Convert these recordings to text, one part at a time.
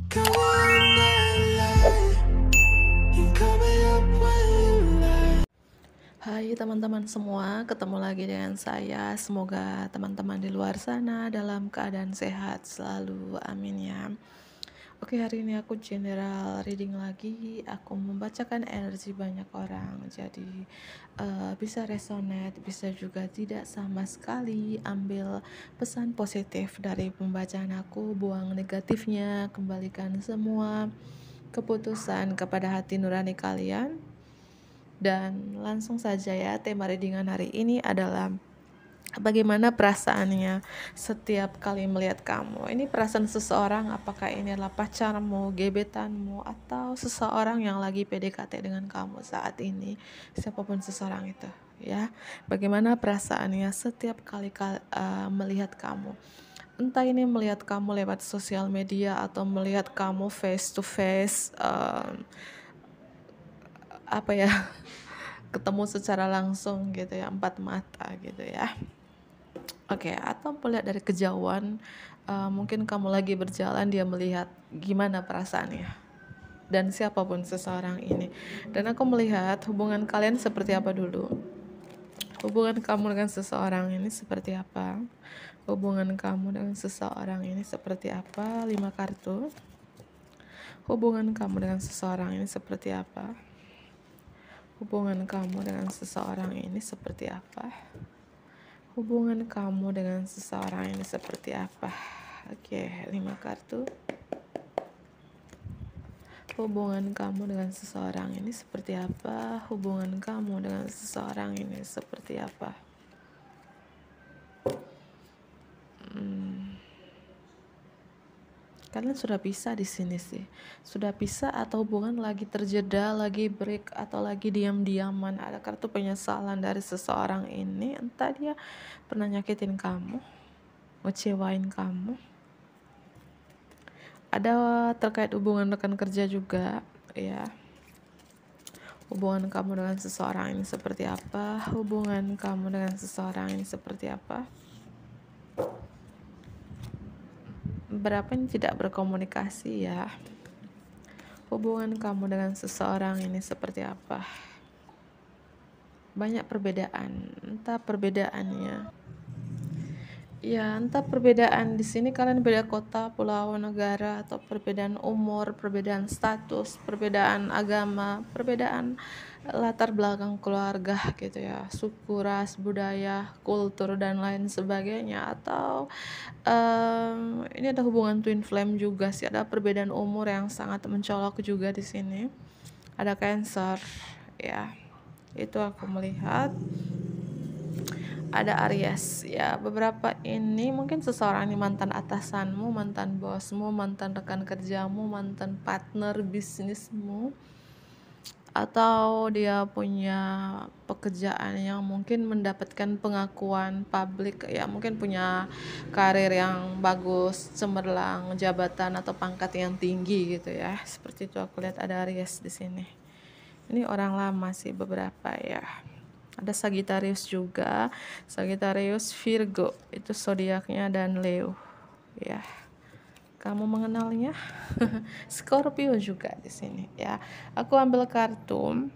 Hai teman-teman semua, ketemu lagi dengan saya. Semoga teman-teman di luar sana dalam keadaan sehat selalu, amin ya. Oke, hari ini aku general reading lagi. Aku membacakan energi banyak orang, jadi bisa resonate, bisa juga tidak sama sekali. Ambil pesan positif dari pembacaan aku, buang negatifnya, kembalikan semua keputusan kepada hati nurani kalian. Dan langsung saja ya, tema readingan hari ini adalah bagaimana perasaannya setiap kali melihat kamu. Ini perasaan seseorang, apakah ini adalah pacarmu, gebetanmu, atau seseorang yang lagi PDKT dengan kamu saat ini, siapapun seseorang itu ya. Bagaimana perasaannya setiap kali melihat kamu. Entah ini melihat kamu lewat sosial media atau melihat kamu face to face, ketemu secara langsung gitu ya, empat mata gitu ya. Oke, atau melihat dari kejauhan, mungkin kamu lagi berjalan, dia melihat, gimana perasaannya dan siapapun seseorang ini. Dan aku melihat hubungan kalian seperti apa dulu. Hubungan kamu dengan seseorang ini seperti apa? Hubungan kamu dengan seseorang ini seperti apa? 5 kartu. Hubungan kamu dengan seseorang ini seperti apa? Hubungan kamu dengan seseorang ini seperti apa? Hubungan kamu dengan seseorang ini seperti apa? Oke, 5 kartu. Hubungan kamu dengan seseorang ini seperti apa? Hubungan kamu dengan seseorang ini seperti apa? Kalian sudah pisah di sini sih. Sudah pisah atau hubungan lagi terjeda, lagi break, atau lagi diam-diaman. Ada kartu penyesalan dari seseorang ini. Entah dia pernah nyakitin kamu, ngecewain kamu. Ada terkait hubungan rekan kerja juga ya. Hubungan kamu dengan seseorang ini seperti apa? Hubungan kamu dengan seseorang ini seperti apa? Berapa yang tidak berkomunikasi ya. Hubungan kamu dengan seseorang ini seperti apa? Banyak perbedaan, entah perbedaannya ya, entah perbedaan di sini kalian beda kota, pulau, negara, atau perbedaan umur, perbedaan status, perbedaan agama, perbedaan latar belakang keluarga gitu ya, suku, ras, budaya, kultur, dan lain sebagainya. Atau ini ada hubungan twin flame juga sih, ada perbedaan umur yang sangat mencolok juga di sini. Ada Cancer ya, itu aku melihat. Ada Aries ya. Beberapa ini mungkin seseorang ini mantan atasanmu, mantan bosmu, mantan rekan kerjamu, mantan partner bisnismu, atau dia punya pekerjaan yang mungkin mendapatkan pengakuan publik ya, mungkin punya karir yang bagus, cemerlang, jabatan atau pangkat yang tinggi gitu ya. Seperti itu aku lihat ada Aries di sini. Ini orang lama sih beberapa ya. Ada Sagittarius juga, Sagittarius, Virgo, itu zodiaknya, dan Leo ya. Kamu mengenalnya? Scorpio juga di sini ya. Aku ambil kartu.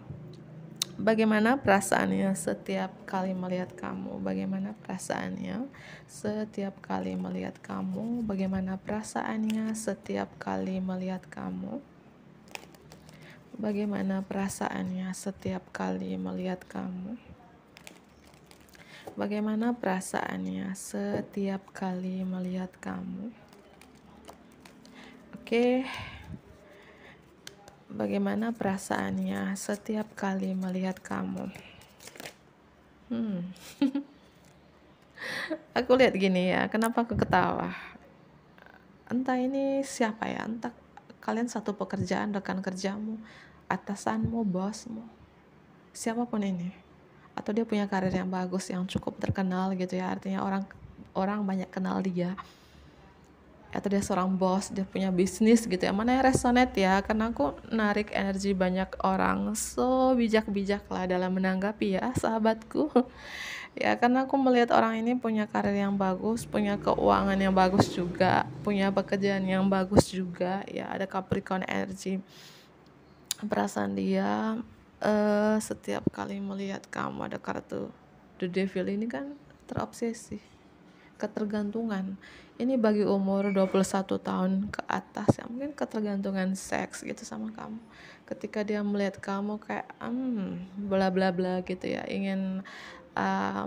Bagaimana perasaannya setiap kali melihat kamu? Bagaimana perasaannya setiap kali melihat kamu? Bagaimana perasaannya setiap kali melihat kamu? Bagaimana perasaannya setiap kali melihat kamu? Bagaimana perasaannya setiap kali melihat kamu? Oke. Bagaimana perasaannya setiap kali melihat kamu? Aku lihat gini ya, kenapa aku ketawa? Entah ini siapa ya, entah kalian satu pekerjaan, rekan kerjamu, atasanmu, bosmu, siapapun ini. Atau dia punya karir yang bagus, yang cukup terkenal gitu ya, artinya orang banyak kenal dia. Atau dia seorang bos, dia punya bisnis gitu ya. Mana yang resonate ya, karena aku narik energi banyak orang. So bijak-bijak lah dalam menanggapi ya sahabatku. Ya, karena aku melihat orang ini punya karir yang bagus, punya keuangan yang bagus juga, punya pekerjaan yang bagus juga. Ya, ada Capricorn energy. Perasaan dia setiap kali melihat kamu ada kartu The Devil ini kan terobsesi, ketergantungan. Ini bagi umur 21 tahun ke atas ya, mungkin ketergantungan seks gitu sama kamu. Ketika dia melihat kamu kayak bla bla bla gitu ya, ingin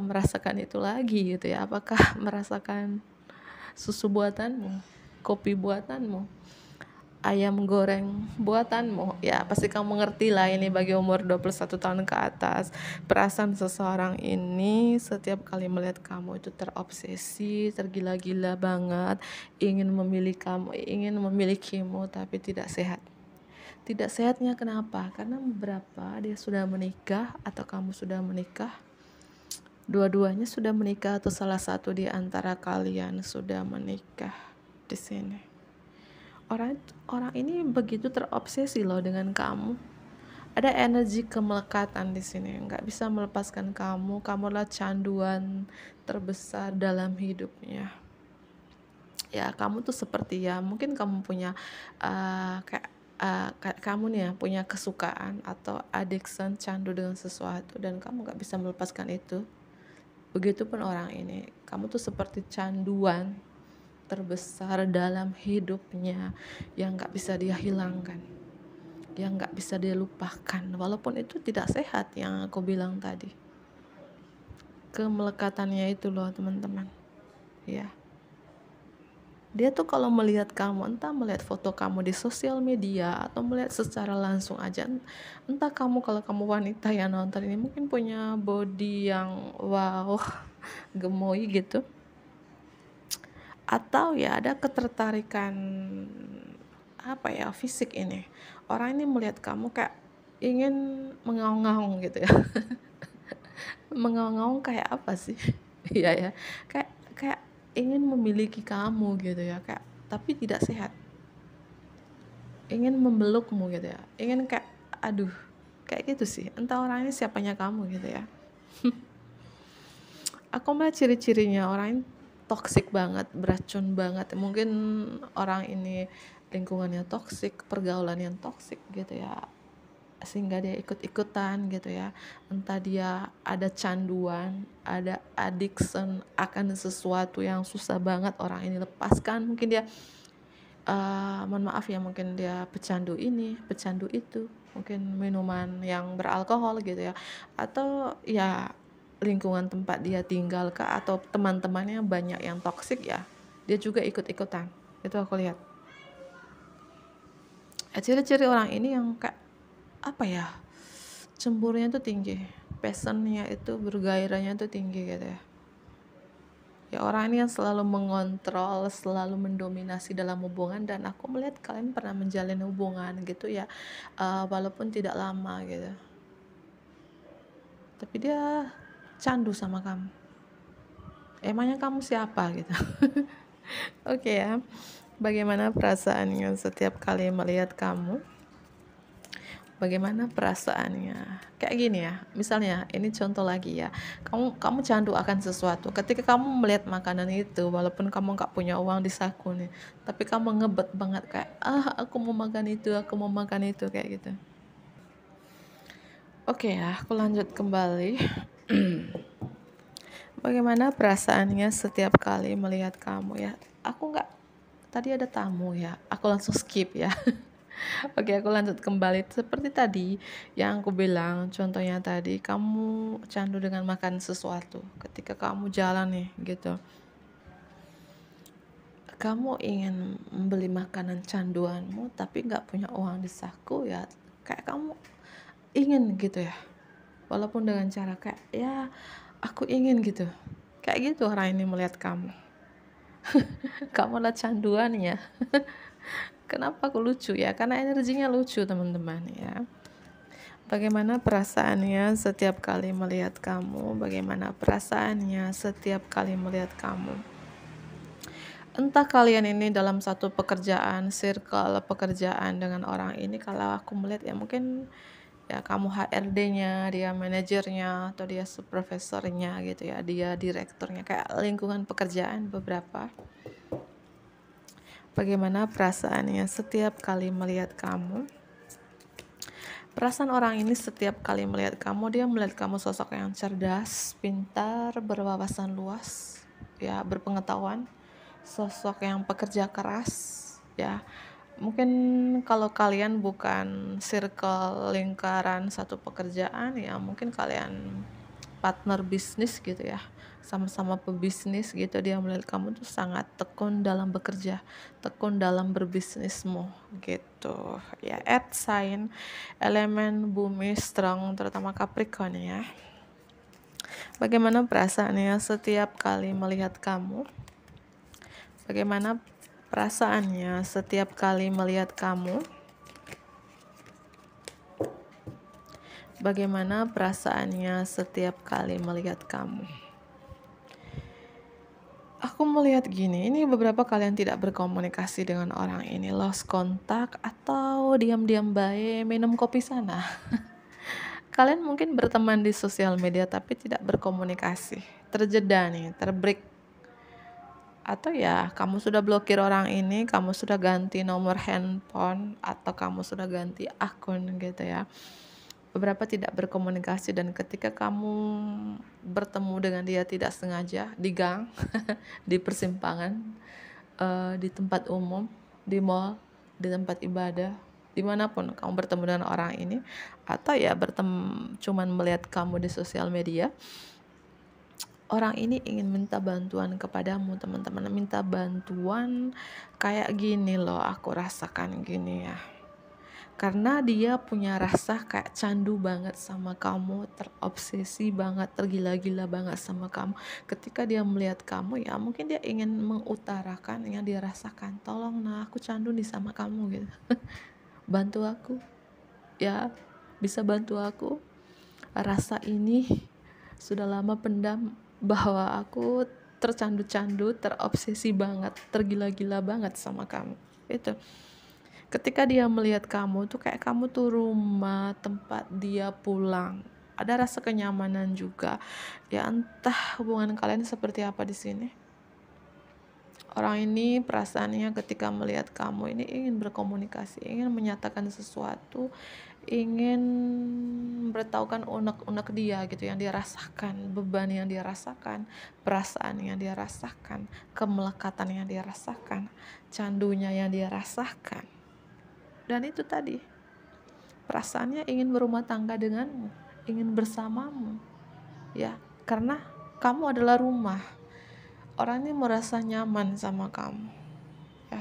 merasakan itu lagi gitu ya. Apakah merasakan susu buatanmu, kopi buatanmu, ayam goreng buatanmu? Ya pasti kamu ngerti lah, ini bagi umur 21 tahun ke atas. Perasaan seseorang ini setiap kali melihat kamu itu terobsesi, tergila-gila banget, ingin memilikimu, tapi tidak sehat. Tidak sehatnya kenapa? Karena beberapa dia sudah menikah atau kamu sudah menikah, dua-duanya sudah menikah atau salah satu di antara kalian sudah menikah di sini. Orang ini begitu terobsesi loh dengan kamu. Ada energi kemelekatan di sini, nggak bisa melepaskan kamu. Kamulah canduan terbesar dalam hidupnya. Ya, kamu tuh seperti ya, mungkin kamu punya kayak kamu nih ya, punya kesukaan atau addiction, candu dengan sesuatu, dan kamu nggak bisa melepaskan itu. Begitupun orang ini, kamu tuh seperti canduan terbesar dalam hidupnya yang gak bisa dia hilangkan, yang gak bisa dia lupakan, walaupun itu tidak sehat yang aku bilang tadi. Kemelekatannya itu loh teman-teman ya. Dia tuh kalau melihat kamu, entah melihat foto kamu di sosial media atau melihat secara langsung aja, entah kamu, kalau kamu wanita yang nonton ini mungkin punya body yang wow, gemoy gitu, atau ya ada ketertarikan apa ya, fisik ini. Orang ini melihat kamu kayak ingin mengaung-ngaung gitu ya. Mengaung-ngaung kayak apa sih? Iya ya, kayak kayak ingin memiliki kamu gitu ya, kayak tapi tidak sehat. Ingin memelukmu gitu ya, ingin kayak aduh, kayak gitu sih. Entah orang ini siapanya kamu gitu ya. Aku melihat ciri-cirinya orang ini toksik banget, beracun banget. Mungkin orang ini lingkungannya toksik, pergaulan yang toksik gitu ya, sehingga dia ikut-ikutan gitu ya. Entah dia ada canduan, ada addiction akan sesuatu yang susah banget orang ini lepaskan. Mungkin dia mohon maaf ya, mungkin dia pecandu ini, pecandu itu, mungkin minuman yang beralkohol gitu ya, atau ya lingkungan tempat dia tinggal kah, atau teman-temannya banyak yang toksik ya, dia juga ikut-ikutan. Itu aku lihat ciri-ciri orang ini yang kayak apa ya, cemburunya tuh tinggi, passionnya itu, bergairahnya tuh tinggi gitu ya. Ya, orang ini yang selalu mengontrol, selalu mendominasi dalam hubungan, dan aku melihat kalian pernah menjalin hubungan gitu ya, walaupun tidak lama gitu, tapi dia candu sama kamu. Emangnya kamu siapa gitu? Oke ya, bagaimana perasaannya setiap kali melihat kamu? Bagaimana perasaannya? Kayak gini ya, misalnya ini contoh lagi ya, kamu candu akan sesuatu. Ketika kamu melihat makanan itu, walaupun kamu nggak punya uang di saku nih, tapi kamu ngebet banget kayak aku mau makan itu, aku mau makan itu, kayak gitu. Oke ya, aku lanjut kembali. Bagaimana perasaannya setiap kali melihat kamu ya? Aku nggak, tadi ada tamu ya, aku langsung skip ya. Oke, aku lanjut kembali seperti tadi yang aku bilang. Contohnya tadi, kamu candu dengan makan sesuatu. Ketika kamu jalan nih gitu, kamu ingin membeli makanan canduanmu tapi nggak punya uang di saku ya, kayak kamu ingin gitu ya, walaupun dengan cara kayak ya aku ingin gitu. Kayak gitu orang ini melihat kamu. Kamu lah canduannya. Kenapa aku lucu ya? Karena energinya lucu teman-teman ya. Bagaimana perasaannya setiap kali melihat kamu? Bagaimana perasaannya setiap kali melihat kamu? Entah kalian ini dalam satu pekerjaan, circle pekerjaan dengan orang ini, kalau aku melihat ya mungkin Ya, kamu HRD-nya, dia manajernya, atau dia supervisornya gitu ya, dia direkturnya, kayak lingkungan pekerjaan beberapa. Bagaimana perasaannya setiap kali melihat kamu? Perasaan orang ini setiap kali melihat kamu, dia melihat kamu sosok yang cerdas, pintar, berwawasan luas, ya, berpengetahuan, sosok yang pekerja keras, ya. Mungkin kalau kalian bukan circle lingkaran satu pekerjaan, ya mungkin kalian partner bisnis gitu ya, sama-sama pebisnis gitu. Dia melihat kamu tuh sangat tekun dalam bekerja, tekun dalam berbisnismu gitu ya. Earth sign, elemen bumi strong, terutama Capricorn ya. Bagaimana perasaannya setiap kali melihat kamu? Bagaimana perasaannya setiap kali melihat kamu? Bagaimana perasaannya setiap kali melihat kamu? Aku melihat gini, ini beberapa kalian tidak berkomunikasi dengan orang ini, lost kontak, atau diam-diam baik minum kopi sana. Kalian mungkin berteman di sosial media tapi tidak berkomunikasi, terjeda nih, terbreak. Atau ya kamu sudah blokir orang ini, kamu sudah ganti nomor handphone, atau kamu sudah ganti akun gitu ya. Beberapa tidak berkomunikasi, dan ketika kamu bertemu dengan dia tidak sengaja di gang, di persimpangan, di tempat umum, di mall, di tempat ibadah, dimanapun kamu bertemu dengan orang ini, atau ya cuman melihat kamu di sosial media, orang ini ingin minta bantuan kepadamu, teman-teman. Minta bantuan kayak gini loh, aku rasakan gini ya. Karena dia punya rasa kayak candu banget sama kamu, terobsesi banget, tergila-gila banget sama kamu. Ketika dia melihat kamu, ya mungkin dia ingin mengutarakan yang dia rasakan. Tolong nah, aku candu nih sama kamu gitu. Bantu aku, ya, bisa bantu aku. Rasa ini sudah lama pendam, bahwa aku tercandu-candu, terobsesi banget, tergila-gila banget sama kamu. Itu. Ketika dia melihat kamu tuh kayak kamu tuh rumah tempat dia pulang. Ada rasa kenyamanan juga. Ya entah hubungan kalian seperti apa di sini. Orang ini perasaannya ketika melihat kamu ini ingin berkomunikasi, ingin menyatakan sesuatu, ingin beritahukan unek-unek dia gitu, yang dia rasakan, beban yang dia rasakan, perasaan yang dia rasakan, kemelekatan yang dia rasakan, candunya yang dia rasakan. Dan itu tadi, perasaannya ingin berumah tangga denganmu, ingin bersamamu, ya, karena kamu adalah rumah. Orang ini merasa nyaman sama kamu, ya.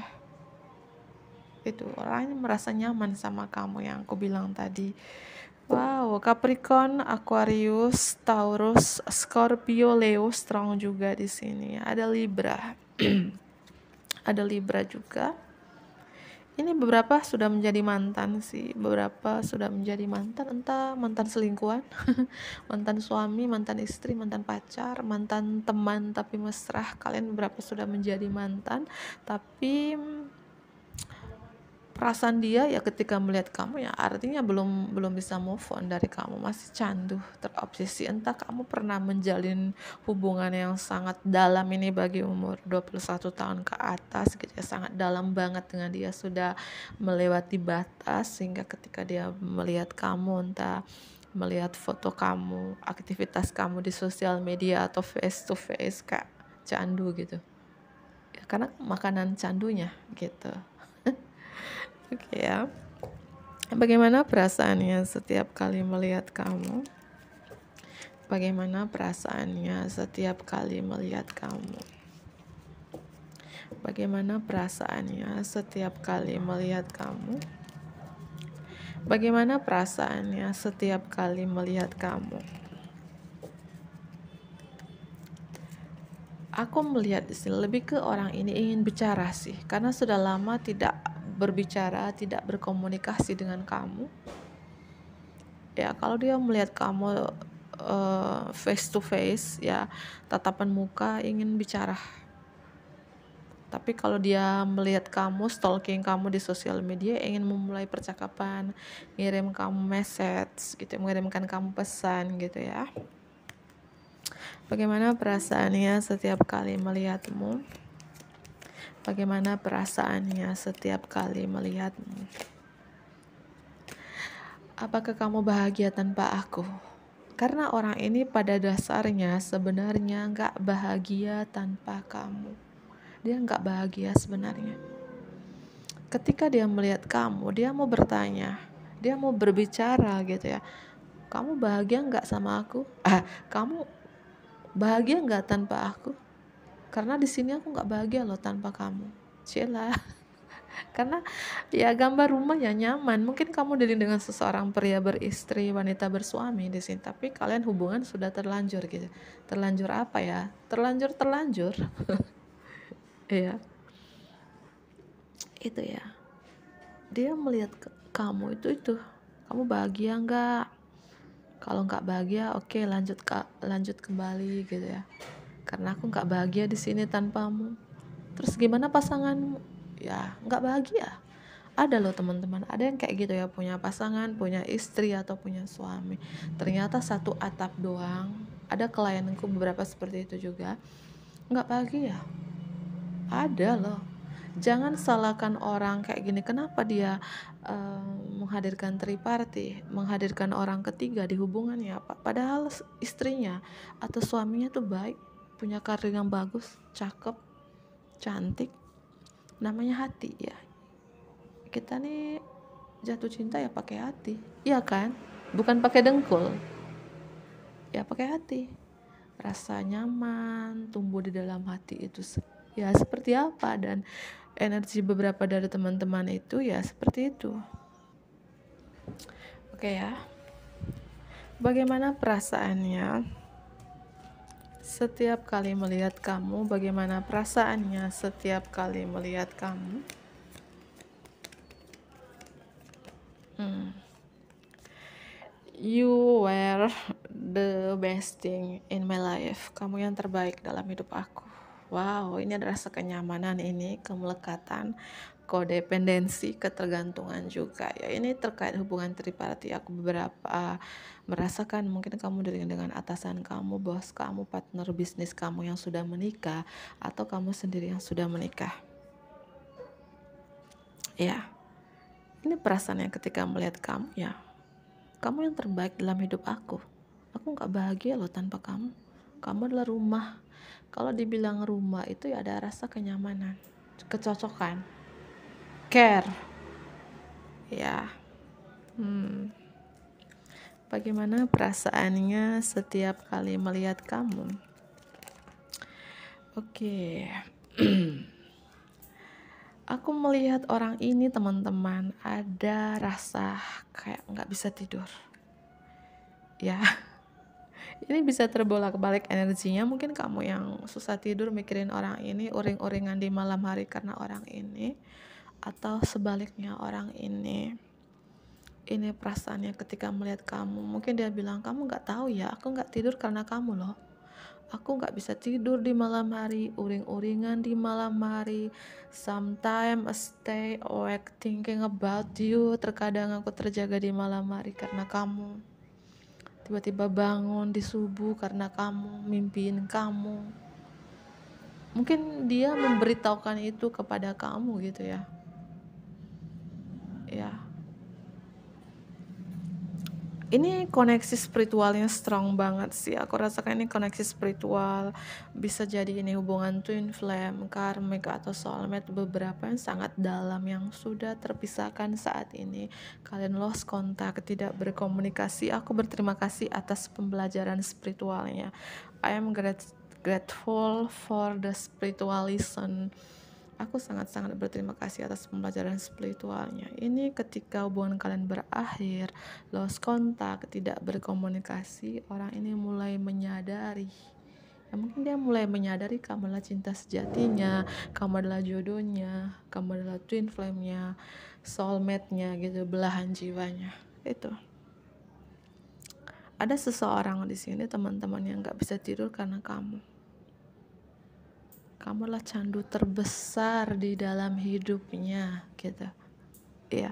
Itu orang ini merasa nyaman sama kamu yang aku bilang tadi. Wow, Capricorn, Aquarius, Taurus, Scorpio, Leo strong juga di sini. Ada Libra, ada Libra juga. Ini beberapa sudah menjadi mantan sih, beberapa sudah menjadi mantan, entah mantan selingkuhan, mantan suami, mantan istri, mantan pacar, mantan teman tapi mesra. Kalian beberapa sudah menjadi mantan, tapi perasaan dia ya ketika melihat kamu ya artinya belum bisa move on dari kamu, masih candu, terobsesi. Entah kamu pernah menjalin hubungan yang sangat dalam ini bagi umur 21 tahun ke atas gitu ya, sangat dalam banget dengan dia, sudah melewati batas sehingga ketika dia melihat kamu, entah melihat foto kamu, aktivitas kamu di sosial media atau face to face, kayak candu gitu ya, karena makanan candunya gitu. Oke ya. Bagaimana perasaannya setiap kali melihat kamu? Bagaimana perasaannya setiap kali melihat kamu? Bagaimana perasaannya setiap kali melihat kamu? Bagaimana perasaannya setiap kali melihat kamu? Aku melihat di sini lebih ke orang ini ingin bicara sih, karena sudah lama tidak berbicara, tidak berkomunikasi dengan kamu. Ya, kalau dia melihat kamu face to face, ya, tatapan muka, ingin bicara, Tapi kalau dia melihat kamu, stalking kamu di sosial media, ingin memulai percakapan, ngirim kamu message gitu, mengirimkan kamu pesan gitu ya. Bagaimana perasaannya setiap kali melihatmu? Bagaimana perasaannya setiap kali melihatmu? Apakah kamu bahagia tanpa aku? Karena orang ini pada dasarnya sebenarnya gak bahagia tanpa kamu. Dia gak bahagia sebenarnya. Ketika dia melihat kamu, dia mau bertanya, dia mau berbicara gitu ya. Kamu bahagia gak sama aku? Kamu bahagia gak tanpa aku? Karena di sini aku gak bahagia loh tanpa kamu. Cila. Karena ya gambar rumah ya nyaman. Mungkin kamu dealing dengan seseorang pria beristri, wanita bersuami di sini, tapi kalian hubungan sudah terlanjur gitu. Terlanjur apa ya? Terlanjur. Iya. Itu ya. Dia melihat kamu itu. Kamu bahagia enggak? Kalau enggak bahagia, oke, lanjut kembali gitu ya. Karena aku enggak bahagia di sini tanpamu. Terus gimana pasanganmu? Ya, enggak bahagia. Ada loh teman-teman, ada yang kayak gitu ya, punya pasangan, punya istri atau punya suami. Ternyata satu atap doang. Ada klienku beberapa seperti itu juga. Enggak bahagia. Ada loh. Jangan salahkan orang kayak gini. Kenapa dia menghadirkan triparty, menghadirkan orang ketiga di hubungannya? Padahal istrinya atau suaminya tuh baik, punya karir yang bagus, cakep, cantik. Namanya hati ya. Kita nih jatuh cinta ya pakai hati, iya kan? Bukan pakai dengkul. Ya pakai hati. Rasa nyaman tumbuh di dalam hati itu ya seperti apa, dan energi beberapa dari teman-teman itu ya seperti itu. Oke ya. Bagaimana perasaannya setiap kali melihat kamu? Bagaimana perasaannya setiap kali melihat kamu? You were the best thing in my life. Kamu yang terbaik dalam hidup aku. Wow, ini ada rasa kenyamanan ini, kemelekatan, kodependensi, ketergantungan juga ya. Ini terkait hubungan triparty. Aku beberapa merasakan mungkin kamu dengan atasan kamu, bos kamu, partner bisnis kamu yang sudah menikah, atau kamu sendiri yang sudah menikah. Ya, ini perasaannya ketika melihat kamu ya. Kamu yang terbaik dalam hidup aku. Aku gak bahagia loh tanpa kamu. Kamu adalah rumah. Kalau dibilang rumah itu ya ada rasa kenyamanan, kecocokan, care. Ya. Bagaimana perasaannya setiap kali melihat kamu? Oke. Aku melihat orang ini teman-teman, ada rasa kayak gak bisa tidur. Ya. Ini bisa terbolak-balik energinya. Mungkin kamu yang susah tidur mikirin orang ini, uring-uringan di malam hari karena orang ini, atau sebaliknya orang ini perasaannya ketika melihat kamu. Mungkin dia bilang, kamu gak tahu ya, aku gak tidur karena kamu loh. Aku gak bisa tidur di malam hari, uring-uringan di malam hari. Sometimes I stay awake thinking about you. Terkadang aku terjaga di malam hari karena kamu. Tiba-tiba bangun di subuh karena kamu, mimpiin kamu. Mungkin dia memberitahukan itu kepada kamu gitu ya. Ya. Ini koneksi spiritualnya strong banget sih. Aku rasakan ini koneksi spiritual. Bisa jadi ini hubungan twin flame, karmic, atau soulmate, beberapa yang sangat dalam yang sudah terpisahkan saat ini. Kalian lost kontak, tidak berkomunikasi. Aku berterima kasih atas pembelajaran spiritualnya. I am grateful for the spiritual lesson. Aku sangat-sangat berterima kasih atas pembelajaran spiritualnya. Ini ketika hubungan kalian berakhir, lost kontak, tidak berkomunikasi, orang ini mulai menyadari. Ya mungkin dia mulai menyadari kamu adalah cinta sejatinya, kamu adalah jodohnya, kamu adalah twin flame-nya, soulmate-nya gitu, belahan jiwanya. Itu. Ada seseorang di sini teman-teman yang gak bisa tidur karena kamu. kamu adalah candu terbesar di dalam hidupnya gitu. Ya,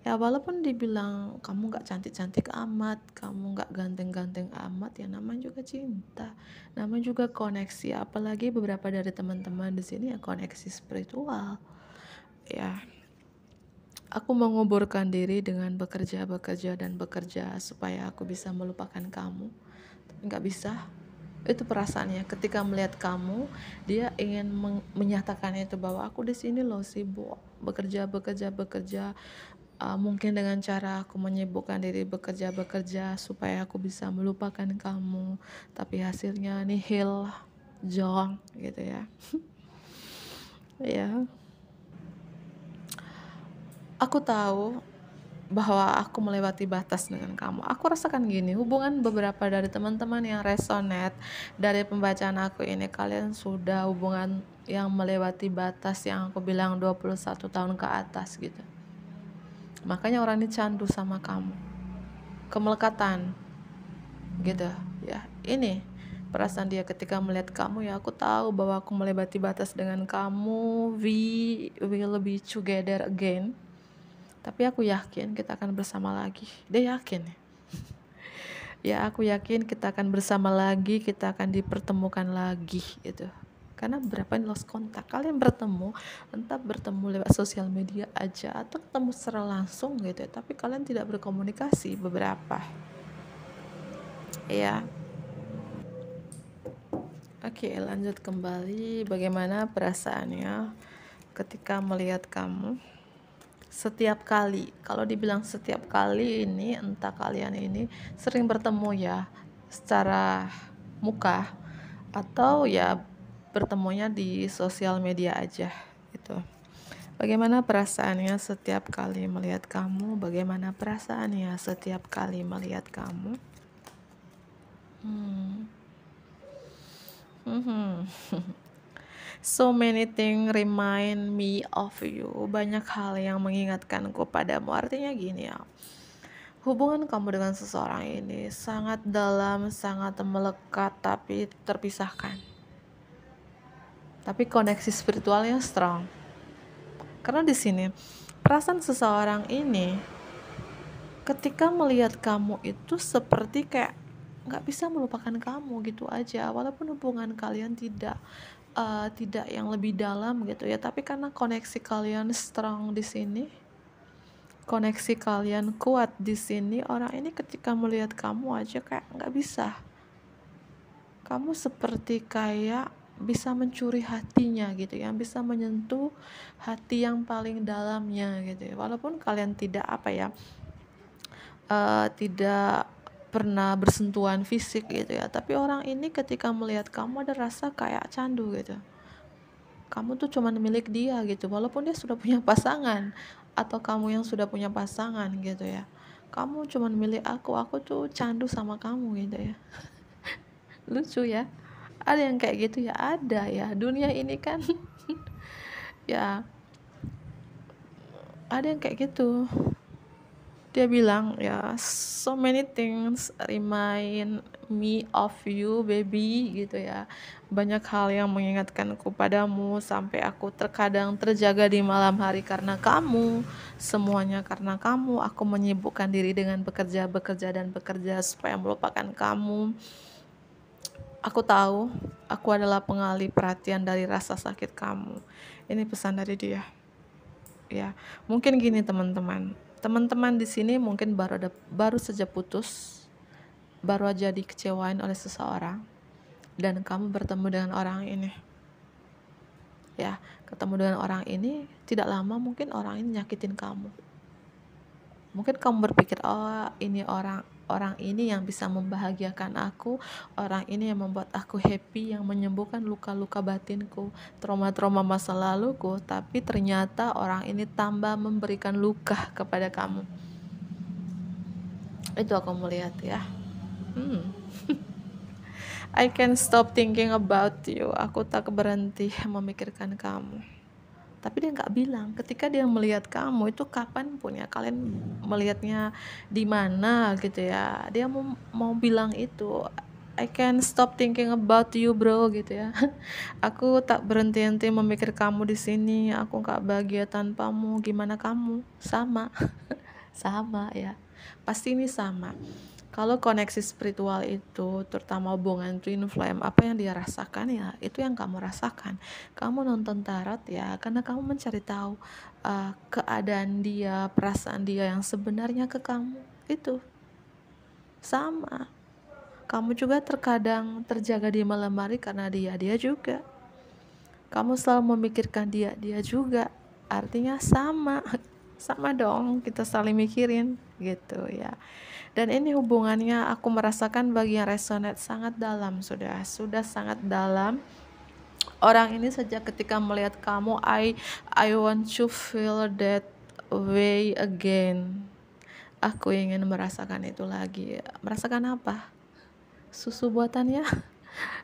ya walaupun dibilang kamu nggak cantik-cantik amat, kamu nggak ganteng-ganteng amat, ya namanya juga cinta, namanya juga koneksi. Apalagi beberapa dari teman-teman di sini ya koneksi spiritual. Ya, aku menguburkan diri dengan bekerja dan bekerja supaya aku bisa melupakan kamu. Tapi nggak bisa. Itu perasaannya ketika melihat kamu, dia ingin menyatakan itu bahwa aku di sini loh sibuk bekerja, mungkin dengan cara aku menyibukkan diri bekerja supaya aku bisa melupakan kamu, tapi hasilnya nihil, jong gitu ya. Ya, aku tahu bahwa aku melewati batas dengan kamu. Aku rasakan gini, hubungan beberapa dari teman-teman yang resonate dari pembacaan aku ini, kalian sudah hubungan yang melewati batas yang aku bilang 21 tahun ke atas gitu. Makanya orang ini candu sama kamu. Kemelekatan gitu ya. Ini perasaan dia ketika melihat kamu, ya aku tahu bahwa aku melewati batas dengan kamu. We will be together again. Tapi aku yakin kita akan bersama lagi. Dia yakin. Ya aku yakin kita akan bersama lagi, kita akan dipertemukan lagi gitu. Karena berapa yang lost kontak, kalian bertemu, entah bertemu lewat sosial media aja atau ketemu secara langsung gitu ya, tapi kalian tidak berkomunikasi beberapa. Ya. Oke, lanjut kembali. Bagaimana perasaannya ketika melihat kamu? Setiap kali, kalau dibilang setiap kali ini, entah kalian ini sering bertemu ya secara muka atau ya bertemunya di sosial media aja gitu. Bagaimana perasaannya setiap kali melihat kamu? Bagaimana perasaannya setiap kali melihat kamu? So many things remind me of you. Banyak hal yang mengingatkanku padamu. Artinya gini ya, hubungan kamu dengan seseorang ini sangat dalam, sangat melekat, tapi terpisahkan. Tapi koneksi spiritualnya strong. Karena di sini perasaan seseorang ini ketika melihat kamu itu seperti kayak nggak bisa melupakan kamu gitu aja, walaupun hubungan kalian tidak yang lebih dalam gitu ya, tapi karena koneksi kalian strong di sini, koneksi kalian kuat di sini, orang ini ketika melihat kamu aja kayak nggak bisa. Kamu seperti kayak bisa mencuri hatinya gitu ya, bisa menyentuh hati yang paling dalamnya gitu ya, walaupun kalian tidak tidak pernah bersentuhan fisik gitu ya, tapi orang ini ketika melihat kamu ada rasa kayak candu gitu. Kamu tuh cuman milik dia gitu, walaupun dia sudah punya pasangan atau kamu yang sudah punya pasangan gitu ya. Kamu cuman milik aku tuh candu sama kamu gitu ya. Lucu ya. Ada yang kayak gitu ya, ada ya. Dunia ini kan ya ada yang kayak gitu. Dia bilang ya, so many things remind me of you baby gitu ya. Banyak hal yang mengingatkanku padamu, sampai aku terkadang terjaga di malam hari karena kamu. Semuanya karena kamu. Aku menyibukkan diri dengan bekerja supaya melupakan kamu. Aku tahu aku adalah pengalih perhatian dari rasa sakit kamu. Ini pesan dari dia. Ya, mungkin gini teman-teman di sini mungkin baru saja putus, baru aja dikecewain oleh seseorang, dan kamu bertemu dengan orang ini. Ya, ketemu dengan orang ini tidak lama, mungkin orang ini nyakitin kamu. Mungkin kamu berpikir, oh ini orang ini yang bisa membahagiakan aku, orang ini yang membuat aku happy, yang menyembuhkan luka-luka batinku, trauma-trauma masa laluku. Tapi ternyata orang ini tambah memberikan luka kepada kamu. Itu aku melihat ya. I can't stop thinking about you. Aku tak berhenti memikirkan kamu. Tapi dia nggak bilang ketika dia melihat kamu itu kapan pun ya, kalian melihatnya di mana gitu ya, dia mau bilang itu. I can't stop thinking about you bro gitu ya. Aku tak berhenti-henti memikir kamu di sini. Aku gak bahagia tanpamu. Gimana kamu? Sama. Sama ya. Pasti ini sama. Kalau koneksi spiritual itu, terutama hubungan twin flame, apa yang dia rasakan ya, itu yang kamu rasakan. Kamu nonton tarot ya, karena kamu mencari tahu keadaan dia, perasaan dia yang sebenarnya ke kamu. Itu sama. Kamu juga terkadang terjaga di malam hari karena dia juga. Kamu selalu memikirkan dia juga. Artinya sama. Sama dong, kita saling mikirin gitu ya. Dan ini hubungannya aku merasakan bagian resonate sangat dalam, sudah sangat dalam. Orang ini sejak ketika melihat kamu, I want to feel that way again. Aku ingin merasakan itu lagi. Merasakan apa? Susu buatannya,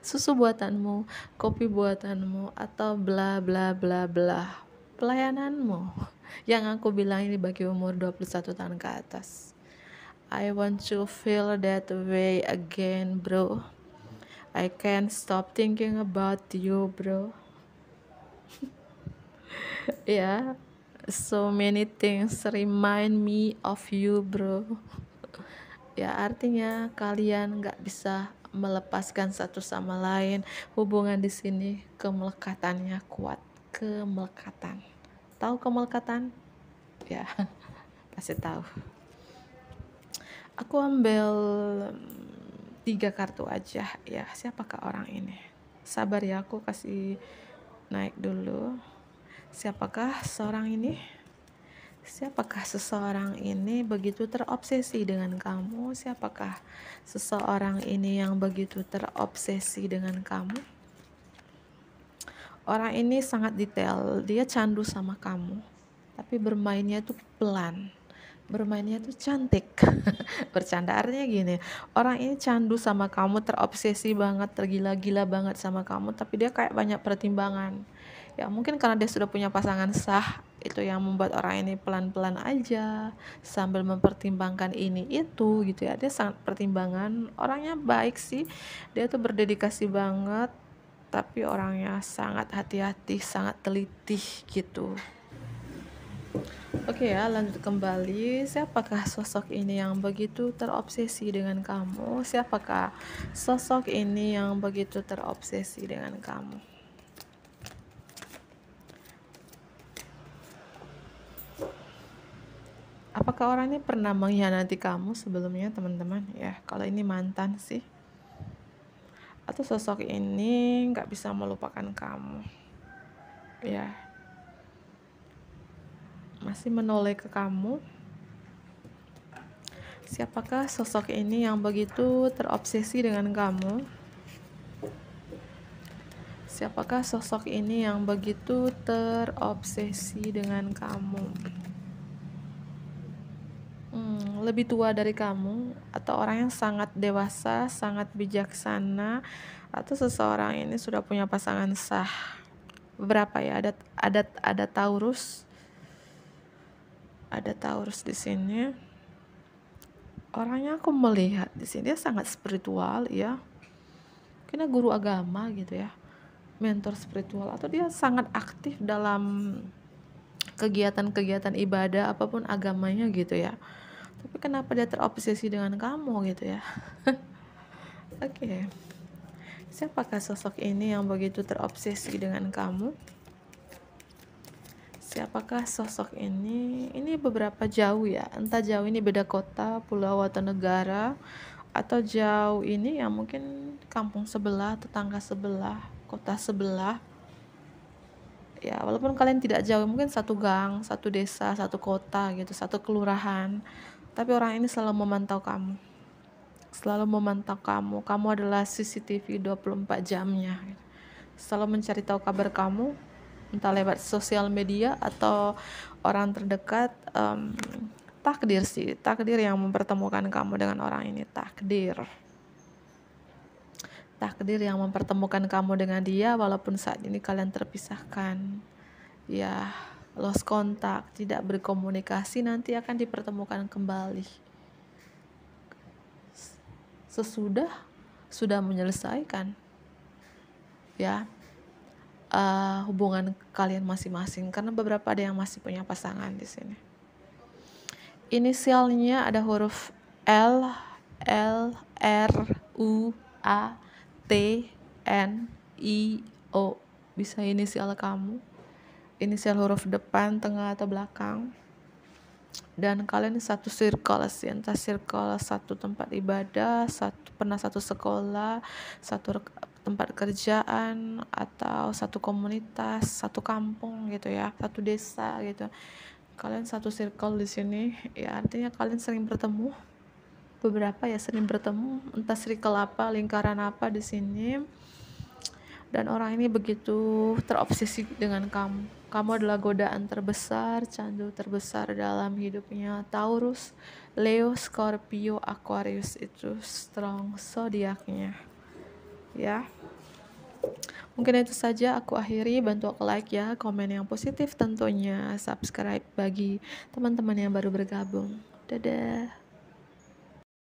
susu buatanmu, kopi buatanmu, atau bla bla bla bla, pelayananmu yang aku bilang ini bagi umur 21 tahun ke atas. I want to feel that way again bro. I can't stop thinking about you bro. Ya, so many things remind me of you bro. Ya, artinya kalian nggak bisa melepaskan satu sama lain. Hubungan di sini kemelekatannya kuat. Kemelekatan. Tahu kemelekatan? Ya, pasti tahu. Aku ambil 3 kartu aja ya. Siapakah orang ini? Sabar ya, aku kasih naik dulu. Siapakah seorang ini? Siapakah seseorang ini begitu terobsesi dengan kamu? Siapakah seseorang ini yang begitu terobsesi dengan kamu? Orang ini sangat detail, dia candu sama kamu, tapi bermainnya tuh pelan, bermainnya tuh cantik. Bercanda artinya gini, orang ini candu sama kamu, terobsesi banget, tergila-gila banget sama kamu, tapi dia kayak banyak pertimbangan. Ya mungkin karena dia sudah punya pasangan sah, itu yang membuat orang ini pelan-pelan aja sambil mempertimbangkan ini itu gitu ya. Dia sangat pertimbangan, orangnya baik sih, dia tuh berdedikasi banget, tapi orangnya sangat hati-hati, sangat teliti gitu. Oke ya, lanjut kembali. Siapakah sosok ini yang begitu terobsesi dengan kamu? Siapakah sosok ini yang begitu terobsesi dengan kamu? Apakah orang ini pernah mengkhianati kamu sebelumnya, teman-teman? Ya, kalau ini mantan sih. Atau sosok ini nggak bisa melupakan kamu. Ya, masih menoleh ke kamu. Siapakah sosok ini yang begitu terobsesi dengan kamu? Siapakah sosok ini yang begitu terobsesi dengan kamu? Lebih tua dari kamu, atau orang yang sangat dewasa, sangat bijaksana, atau seseorang ini sudah punya pasangan sah? Beberapa ya, ada Taurus. Ada Taurus di sini. Orangnya aku melihat di sini dia sangat spiritual ya. Kayaknya guru agama gitu ya. Mentor spiritual, atau dia sangat aktif dalam kegiatan-kegiatan ibadah apapun agamanya gitu ya. Tapi kenapa dia terobsesi dengan kamu gitu ya? Oke. Siapakah sosok ini yang begitu terobsesi dengan kamu? Siapakah sosok ini? Ini beberapa jauh ya. Entah jauh ini beda kota, pulau atau negara, atau jauh ini yang mungkin kampung sebelah, tetangga sebelah, kota sebelah. Ya, walaupun kalian tidak jauh, mungkin satu gang, satu desa, satu kota gitu, satu kelurahan. Tapi orang ini selalu memantau kamu. Selalu memantau kamu. Kamu adalah CCTV 24 jamnya. Selalu mencari tahu kabar kamu, entah lewat sosial media atau orang terdekat. Takdir sih, takdir yang mempertemukan kamu dengan orang ini. Takdir yang mempertemukan kamu dengan dia, walaupun saat ini kalian terpisahkan. Ya, lost kontak, tidak berkomunikasi, nanti akan dipertemukan kembali. sudah menyelesaikan ya hubungan kalian masing-masing, karena beberapa ada yang masih punya pasangan di sini. Inisialnya ada huruf L, L, R, U, A, T, N, I, O. Bisa inisial kamu, inisial huruf depan, tengah, atau belakang. Dan kalian satu circle sih, entah circle satu tempat ibadah, pernah satu sekolah, satu tempat kerjaan, atau satu komunitas, satu kampung gitu ya, satu desa gitu. Kalian satu circle di sini, ya artinya kalian sering bertemu. Beberapa ya sering bertemu, entah circle apa, lingkaran apa di sini. Dan orang ini begitu terobsesi dengan kamu. Kamu adalah godaan terbesar, candu terbesar dalam hidupnya. Taurus, Leo, Scorpio, Aquarius itu strong zodiaknya. Ya. Mungkin itu saja aku akhiri. Bantu aku like ya, komen yang positif tentunya, subscribe bagi teman-teman yang baru bergabung. Dadah.